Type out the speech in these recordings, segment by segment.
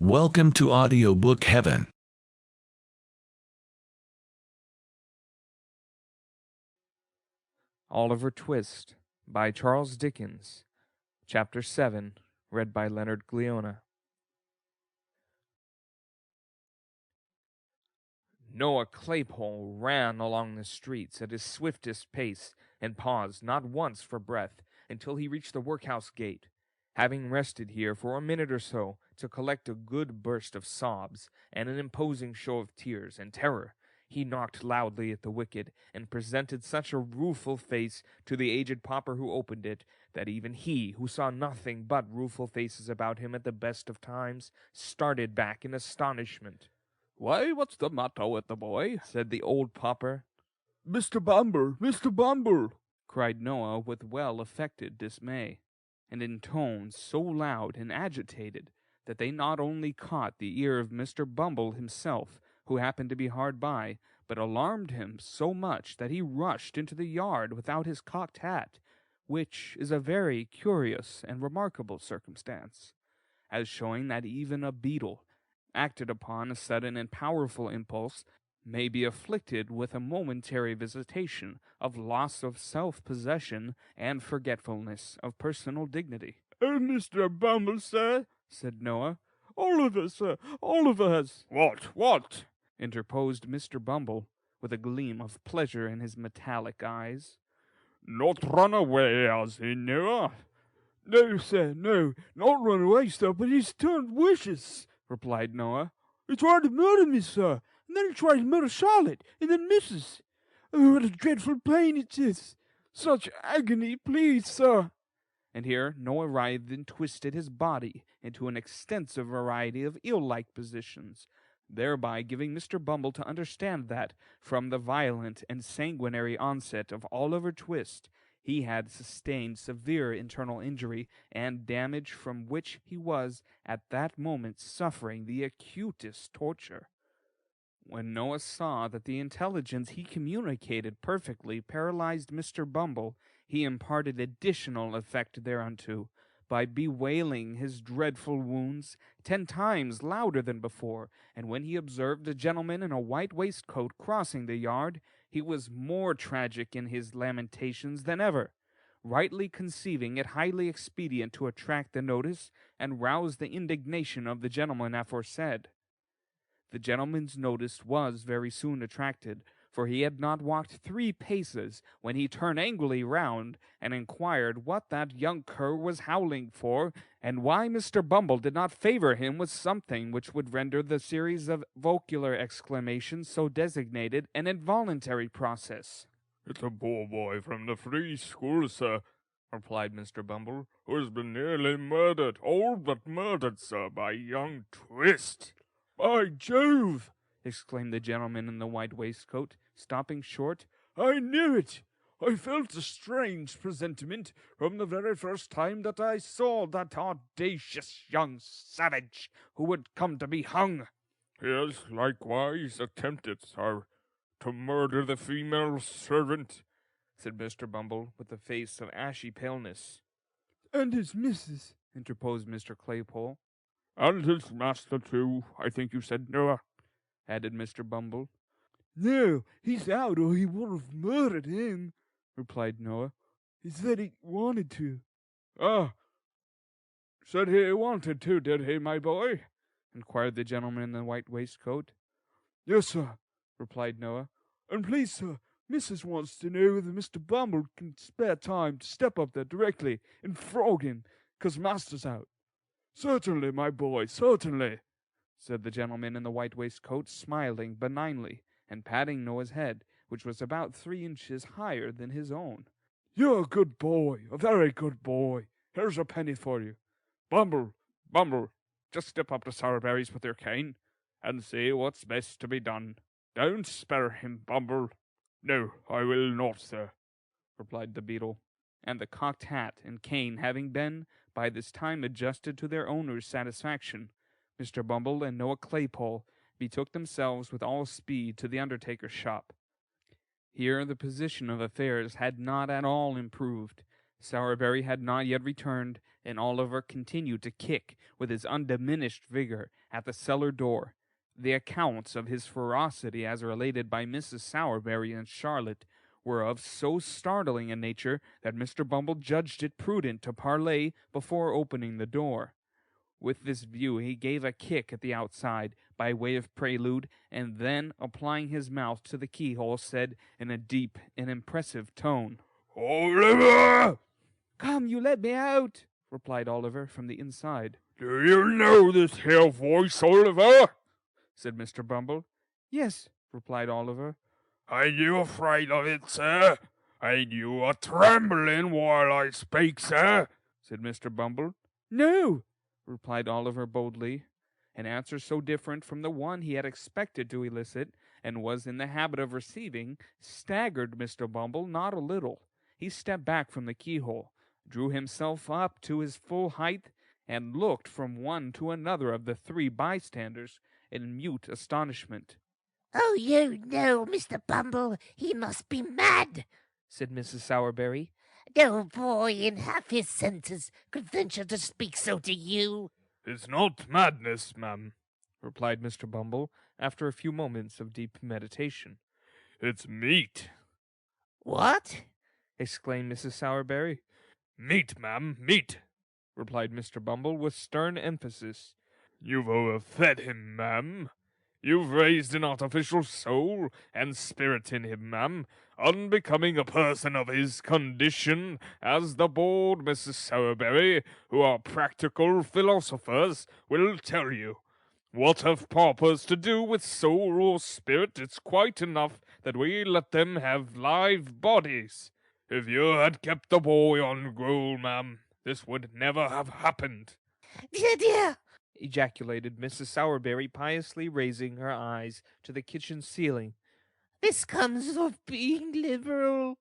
Welcome to Audiobook Heaven. Oliver Twist by Charles Dickens. Chapter 7, read by Leonard Gliona. Noah Claypole ran along the streets at his swiftest pace and paused not once for breath until he reached the workhouse gate. Having rested here for a minute or so to collect a good burst of sobs and an imposing show of tears and terror, he knocked loudly at the wicket and presented such a rueful face to the aged pauper who opened it that even he, who saw nothing but rueful faces about him at the best of times, started back in astonishment. "Why, what's the matter with the boy?" said the old pauper. "Mr. Bumble, Mr. Bumble!" cried Noah with well-affected dismay, and in tones so loud and agitated that they not only caught the ear of Mr. Bumble himself, who happened to be hard by, but alarmed him so much that he rushed into the yard without his cocked hat, which is a very curious and remarkable circumstance, as showing that even a beetle, acted upon a sudden and powerful impulse, may be afflicted with a momentary visitation of loss of self-possession and forgetfulness of personal dignity. "Oh, Mr. Bumble, sir," said Noah. "Oliver, sir, Oliver has—" What? interposed Mr. Bumble, with a gleam of pleasure in his metallic eyes. "Not run away, has he, Noah?" "No, sir, no, not run away, sir, but he's turned vicious," replied Noah. "He tried to murder me, sir, and then he tried to murder Charlotte, and then Mrs. Oh, what a dreadful pain it is! Such agony, please, sir!" And here Noah writhed and twisted his body into an extensive variety of ill-like positions, thereby giving Mr. Bumble to understand that, from the violent and sanguinary onset of Oliver Twist, he had sustained severe internal injury and damage from which he was at that moment suffering the acutest torture. When Noah saw that the intelligence he communicated perfectly paralyzed Mr. Bumble, he imparted additional effect thereunto, by bewailing his dreadful wounds 10 times louder than before, and when he observed a gentleman in a white waistcoat crossing the yard, he was more tragic in his lamentations than ever, rightly conceiving it highly expedient to attract the notice and rouse the indignation of the gentleman aforesaid. The gentleman's notice was very soon attracted, for he had not walked 3 paces when he turned angrily round and inquired what that young cur was howling for, and why Mr. Bumble did not favor him with something which would render the series of vocabular exclamations so designated an involuntary process. "It's a poor boy from the free school, sir," replied Mr. Bumble, "who has been nearly murdered, all but murdered, sir, by young Twist." "By Jove!" exclaimed the gentleman in the white waistcoat, stopping short. "I knew it! I felt a strange presentiment from the very first time that I saw that audacious young savage who would come to be hung." "He has likewise attempted, sir, to murder the female servant," said Mr. Bumble, with a face of ashy paleness. "And his missus," interposed Mr. Claypole. "And his master, too, I think you said, Noah," added Mr. Bumble. "No, he's out or he would have murdered him," replied Noah. "He said he wanted to." "Ah, said he wanted to, did he, my boy?" inquired the gentleman in the white waistcoat. "Yes, sir," replied Noah. "And please, sir, Mrs. wants to know whether Mr. Bumble can spare time to step up there directly and frog him, 'cause master's out." "Certainly, my boy, certainly," said the gentleman in the white waistcoat, smiling benignly, and patting Noah's head, which was about 3 inches higher than his own. "You're a good boy, a very good boy. Here's a penny for you. Bumble, just step up to Sowerberry's with your cane, and see what's best to be done. Don't spare him, Bumble." "No, I will not, sir," replied the beadle, and the cocked hat and cane having been by this time adjusted to their owner's satisfaction, Mr. Bumble and Noah Claypole betook themselves with all speed to the undertaker's shop. Here the position of affairs had not at all improved, Sowerberry had not yet returned, and Oliver continued to kick with his undiminished vigor at the cellar door. The accounts of his ferocity, as related by Mrs. Sowerberry and Charlotte, were of so startling a nature that Mr. Bumble judged it prudent to parley before opening the door. With this view he gave a kick at the outside, by way of prelude, and then, applying his mouth to the keyhole, said in a deep and impressive tone, "Oliver!" "Come, you let me out," replied Oliver from the inside. "Do you know this here voice, Oliver?" said Mr. Bumble. "Yes," replied Oliver. "Ain't you afraid of it, sir? Ain't you a trembling while I speak, sir?" said Mr. Bumble. "No," replied Oliver boldly. An answer so different from the one he had expected to elicit, and was in the habit of receiving, staggered Mr. Bumble not a little. He stepped back from the keyhole, drew himself up to his full height, and looked from one to another of the three bystanders in mute astonishment. "Oh, you know, Mr. Bumble, he must be mad," said Mrs. Sowerberry. "No boy in half his senses could venture to speak so to you." "It's not madness, ma'am," replied Mr. Bumble, after a few moments of deep meditation. "It's meat." "What?" exclaimed Mrs. Sowerberry. "Meat, ma'am, meat," replied Mr. Bumble with stern emphasis. "You've overfed him, ma'am. You've raised an artificial soul and spirit in him, ma'am, unbecoming a person of his condition, as the bold Mrs. Sowerberry, who are practical philosophers, will tell you. What have paupers to do with soul or spirit? It's quite enough that we let them have live bodies. If you had kept the boy on gruel, ma'am, this would never have happened." "Dear, dear," ejaculated Mrs. Sowerberry, piously raising her eyes to the kitchen ceiling. "this comes of being liberal."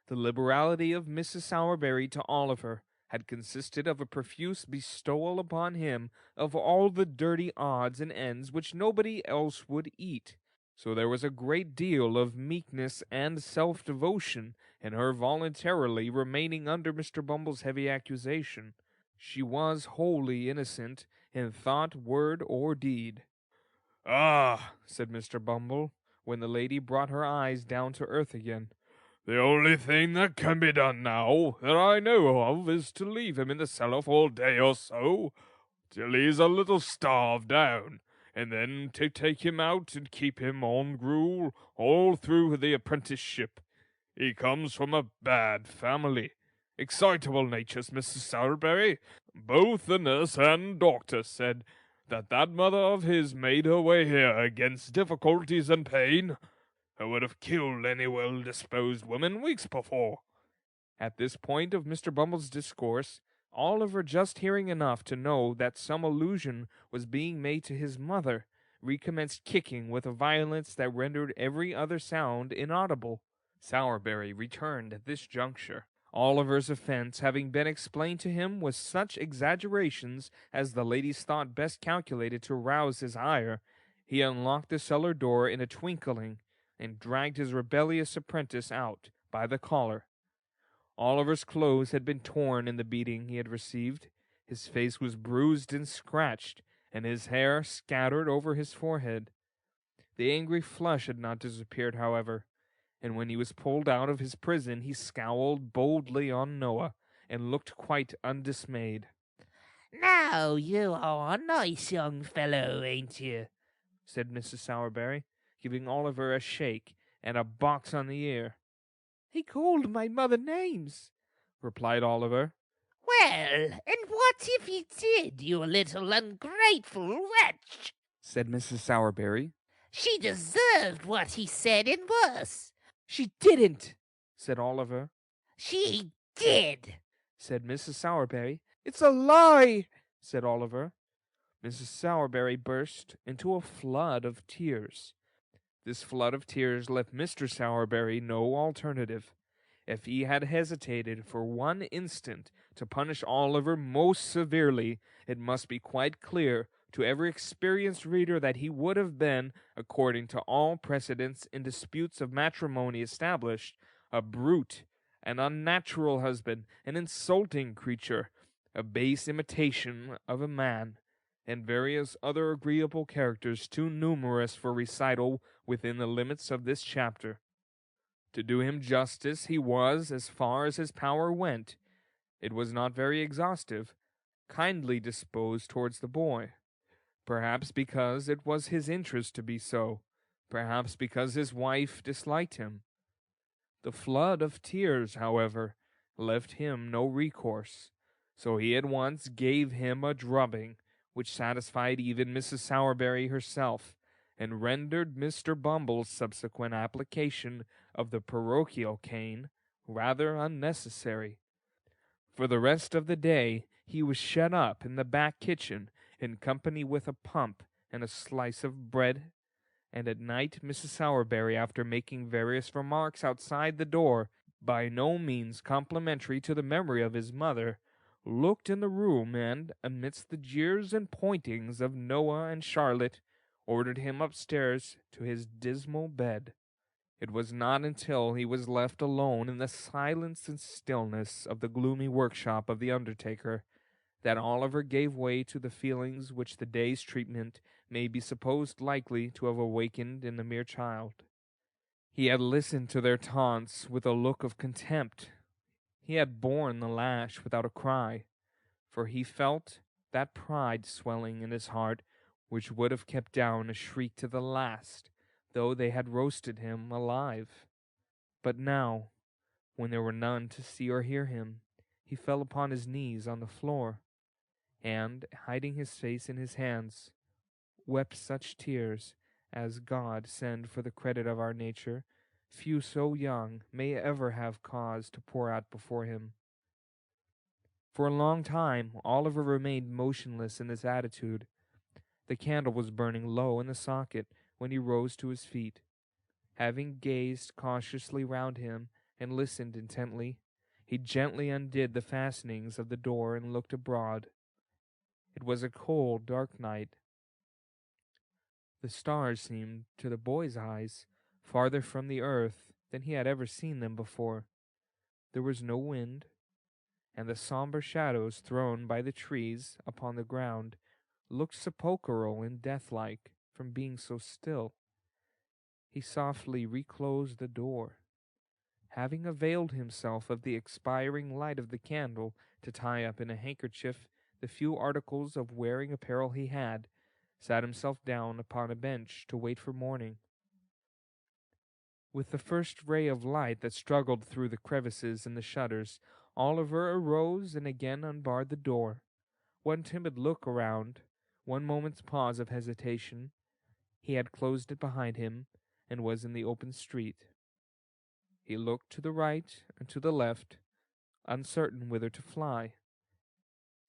The liberality of Mrs. Sowerberry to Oliver had consisted of a profuse bestowal upon him of all the dirty odds and ends which nobody else would eat. So there was a great deal of meekness and self-devotion in her voluntarily remaining under Mr. Bumble's heavy accusation. She was wholly innocent in thought, word, or deed. "Ah," said Mr. Bumble, when the lady brought her eyes down to earth again. "The only thing that can be done now, that I know of, is to leave him in the cellar for a day or so, till he's a little starved down, and then to take him out and keep him on gruel all through the apprenticeship. He comes from a bad family. Excitable natures, Mrs. Sowerberry. Both the nurse and doctor said that mother of his made her way here against difficulties and pain. Who would have killed any well-disposed woman weeks before." At this point of Mr. Bumble's discourse, Oliver, just hearing enough to know that some allusion was being made to his mother, recommenced kicking with a violence that rendered every other sound inaudible. Sowerberry returned at this juncture, Oliver's offense having been explained to him with such exaggerations as the ladies thought best calculated to rouse his ire. He unlocked the cellar door in a twinkling, and dragged his rebellious apprentice out by the collar. Oliver's clothes had been torn in the beating he had received, his face was bruised and scratched, and his hair scattered over his forehead. The angry flush had not disappeared, however, and when he was pulled out of his prison he scowled boldly on Noah, and looked quite undismayed. "Now you are a nice young fellow, ain't you?" said Mrs. Sowerberry, giving Oliver a shake and a box on the ear. "He called my mother names," replied Oliver. "Well, and what if he did, you little ungrateful wretch?" said Mrs. Sowerberry. "She deserved what he said and worse." "She didn't," said Oliver. "She did," said Mrs. Sowerberry. "It's a lie," said Oliver. Mrs. Sowerberry burst into a flood of tears. This flood of tears left Mr. Sowerberry no alternative. If he had hesitated for one instant to punish Oliver most severely, it must be quite clear to every experienced reader that he would have been, according to all precedents in disputes of matrimony established, a brute, an unnatural husband, an insulting creature, a base imitation of a man, and various other agreeable characters too numerous for recital within the limits of this chapter. To do him justice, he was, as far as his power went, it was not very exhaustive, kindly disposed towards the boy, perhaps because it was his interest to be so, perhaps because his wife disliked him. The flood of tears, however, left him no recourse, so he at once gave him a drubbing, which satisfied even Mrs. Sowerberry herself, and rendered Mr. Bumble's subsequent application of the parochial cane rather unnecessary. For the rest of the day he was shut up in the back kitchen in company with a pump and a slice of bread, and at night Mrs. Sowerberry, after making various remarks outside the door, by no means complimentary to the memory of his mother, looked in the room and, amidst the jeers and pointings of Noah and Charlotte, ordered him upstairs to his dismal bed. It was not until he was left alone in the silence and stillness of the gloomy workshop of the undertaker that Oliver gave way to the feelings which the day's treatment may be supposed likely to have awakened in the mere child. He had listened to their taunts with a look of contempt. He had borne the lash without a cry, for he felt that pride swelling in his heart which would have kept down a shriek to the last, though they had roasted him alive. But now, when there were none to see or hear him, he fell upon his knees on the floor, and, hiding his face in his hands, wept such tears as God send for the credit of our nature, few so young may ever have cause to pour out before him. For a long time Oliver remained motionless in this attitude. The candle was burning low in the socket when he rose to his feet. Having gazed cautiously round him and listened intently, he gently undid the fastenings of the door and looked abroad. It was a cold, dark night. The stars seemed, to the boy's eyes, farther from the earth than he had ever seen them before. There was no wind, and the somber shadows thrown by the trees upon the ground looked sepulchral and deathlike from being so still. He softly reclosed the door. Having availed himself of the expiring light of the candle to tie up in a handkerchief the few articles of wearing apparel he had, sat himself down upon a bench to wait for morning. With the first ray of light that struggled through the crevices in the shutters, Oliver arose and again unbarred the door. One timid look around, one moment's pause of hesitation. He had closed it behind him, and was in the open street. He looked to the right and to the left, uncertain whither to fly.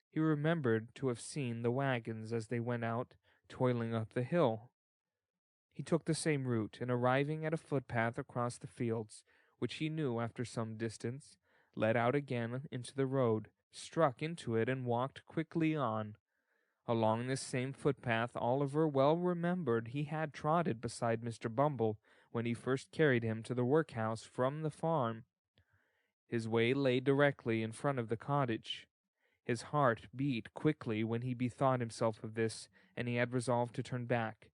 He remembered to have seen the wagons as they went out, toiling up the hill. He took the same route, and arriving at a footpath across the fields, which he knew after some distance, led out again into the road, struck into it, and walked quickly on. Along this same footpath Oliver well remembered he had trotted beside Mr. Bumble when he first carried him to the workhouse from the farm. His way lay directly in front of the cottage. His heart beat quickly when he bethought himself of this, and he had resolved to turn back.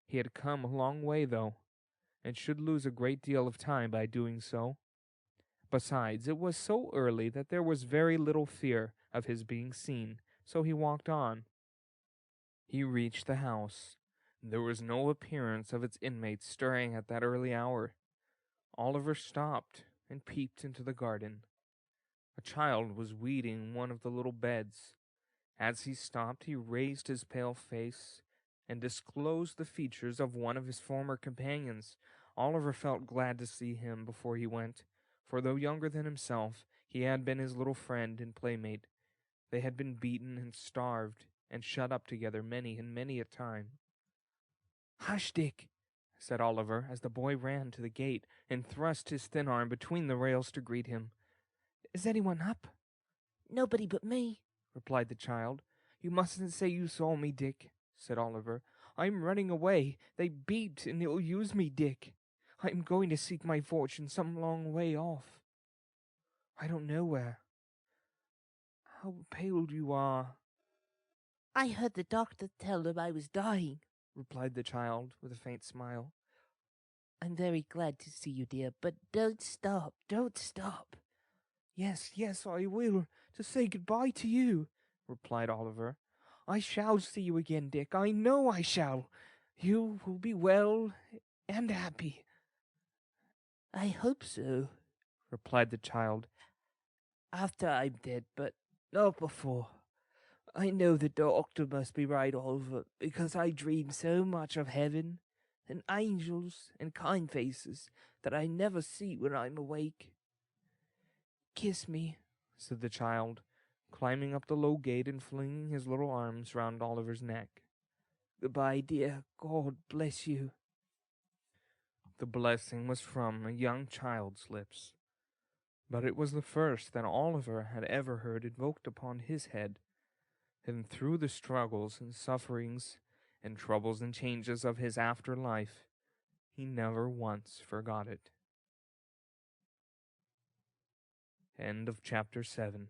He had come a long way, though, and should lose a great deal of time by doing so. Besides, it was so early that there was very little fear of his being seen, so he walked on. He reached the house. There was no appearance of its inmates stirring at that early hour. Oliver stopped and peeped into the garden. A child was weeding one of the little beds. As he stopped, he raised his pale face and disclosed the features of one of his former companions. Oliver felt glad to see him before he went, for though younger than himself, he had been his little friend and playmate. They had been beaten and starved and shut up together many and many a time. "Hush, Dick," said Oliver, as the boy ran to the gate and thrust his thin arm between the rails to greet him. "Is anyone up?" Nobody but me, replied the child. "You mustn't say you saw me, Dick," said Oliver. "I'm running away. They beat and ill-use me, Dick. I'm going to seek my fortune some long way off." I don't know where. How pale you are, I heard the doctor tell them I was dying. replied the child with a faint smile. I'm very glad to see you, dear, but don't stop. Don't stop. Yes, yes, I will, to say goodbye to you, replied Oliver. I shall see you again, Dick. I know I shall. You will be well and happy. I hope so, replied the child. after I'm dead, but not before. I know the doctor must be right, Oliver, because I dream so much of heaven and angels and kind faces that I never see when I'm awake. Kiss me, said the child, climbing up the low gate and flinging his little arms round Oliver's neck. Goodbye, dear. God bless you. The blessing was from a young child's lips, but it was the first that Oliver had ever heard invoked upon his head, and through the struggles and sufferings and troubles and changes of his after life, he never once forgot it. End of chapter 7.